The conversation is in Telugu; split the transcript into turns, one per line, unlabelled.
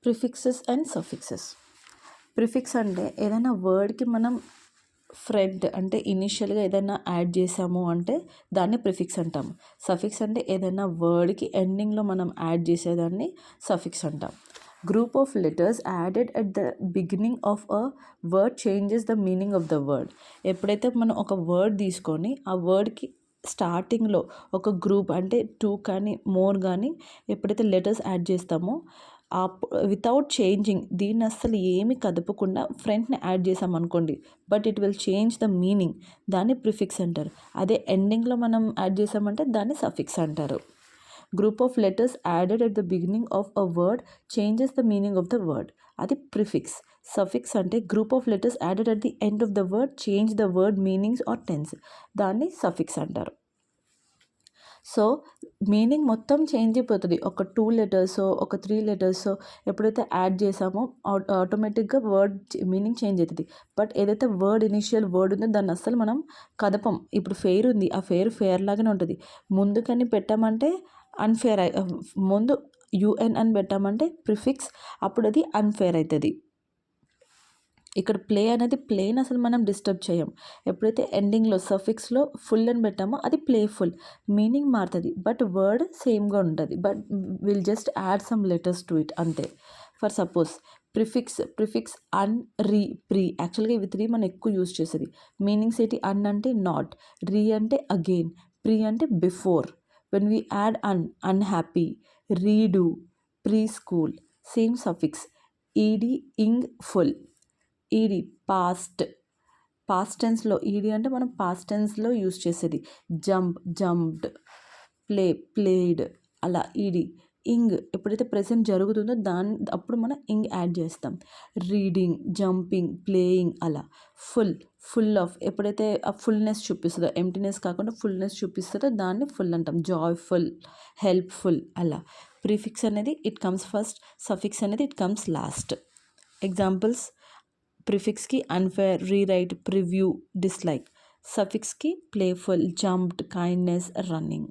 Prefixes and suffixes. ప్రిఫిక్స్ అంటే ఏదైనా వర్డ్కి మనం ఫ్రంట్ అంటే ఇనిషియల్గా ఏదైనా యాడ్ చేసాము అంటే దాన్ని ప్రిఫిక్స్ అంటాము. సఫిక్స్ అంటే ఏదైనా వర్డ్కి ఎండింగ్లో మనం యాడ్ చేసేదాన్ని సఫిక్స్ అంటాం. Group of letters added at the beginning of a word changes the meaning of the word. ఎప్పుడైతే మనం ఒక వర్డ్ తీసుకొని ఆ వర్డ్కి స్టార్టింగ్లో ఒక గ్రూప్ అంటే 2 కానీ మోర్ కానీ ఎప్పుడైతే లెటర్స్ యాడ్ చేస్తామో వితౌట్ చేంజింగ్ దీన్ని అస్సలు ఏమి కదపకుండా ఫ్రంట్ని యాడ్ చేసామనుకోండి, but it will change the meaning, దాన్ని ప్రిఫిక్స్ అంటారు. అదే ఎండింగ్లో మనం యాడ్ చేసామంటే దాన్ని సఫిక్స్ అంటారు. Group of letters added at the beginning of a word changes the meaning of the word, అది ప్రిఫిక్స్. సఫిక్స్ అంటే group of letters added at the end of the word change the word meanings or tense, దాన్ని సఫిక్స్ అంటారు. సో మీనింగ్ మొత్తం చేంజ్ అయిపోతుంది. ఒక 2 లెటర్స్ ఒక 3 లెటర్స్ ఎప్పుడైతే యాడ్ చేసామో ఆటోమేటిక్గా వర్డ్ మీనింగ్ చేంజ్ అవుతుంది. బట్ ఏదైతే వర్డ్ ఇనిషియల్ వర్డ్ ఉందో దాన్ని అస్సలు మనం కదపం. ఇప్పుడు ఫెయిర్ ఉంది, ఆ ఫెయిర్ లాగానే ఉంటుంది. ముందుకని పెట్టామంటే అన్ఫేర్, ముందు యుఎన్ అని పెట్టామంటే ప్రిఫిక్స్, అప్పుడు అది అన్ఫేర్ అవుతుంది. ఇక్కడ ప్లే అనేది ప్లేని అసలు మనం డిస్టర్బ్ చేయం. ఎప్పుడైతే ఎండింగ్లో సఫిక్స్లో ఫుల్ అని పెట్టామో అది ప్లేఫుల్, మీనింగ్ మారుతుంది బట్ వర్డ్ సేమ్గా ఉంటుంది. But will just add some letters to it అంతే. For suppose prefix un, re, pre. యాక్చువల్గా ఇవి 3 మనం ఎక్కువ యూజ్ చేసేది. మీనింగ్స్ ఏంటి? అన్ అంటే నాట్, రీ అంటే అగైన్, ప్రీ అంటే before. When we add unhappy, redo, pre school, same suffix. ఈడి, ఇంగ్, ఫుల్. ఈడి పాస్ట్ టెన్స్లో, ఈడి అంటే మనం పాస్ట్ టెన్స్లో యూజ్ చేసేది. జంప్డ్, ప్లేడ్, అలా ఈడి. ఇంగ్ ఎప్పుడైతే ప్రెజెంట్ జరుగుతుందో అప్పుడు మనం ఇంగ్ యాడ్ చేస్తాం. రీడింగ్, జంపింగ్, ప్లేయింగ్, అలా. ఫుల్ ఆఫ్ ఎప్పుడైతే ఆ ఫుల్నెస్ చూపిస్తుందో, ఎంప్టీనెస్ కాకుండా ఫుల్నెస్ చూపిస్తుందో దాన్ని ఫుల్ అంటాం. జాయ్ఫుల్, హెల్ప్ఫుల్, అలా. ప్రిఫిక్స్ అనేది ఇట్ కమ్స్ ఫస్ట్, సఫిక్స్ అనేది ఇట్ కమ్స్ లాస్ట్. ఎగ్జాంపుల్స్: ప్రిఫిక్స్కి అన్ఫేర్, రీరైట్, ప్రివ్యూ, డిస్లైక్. సఫిక్స్కి ప్లేఫుల్, జంప్డ్, కైండ్నెస్, రన్నింగ్.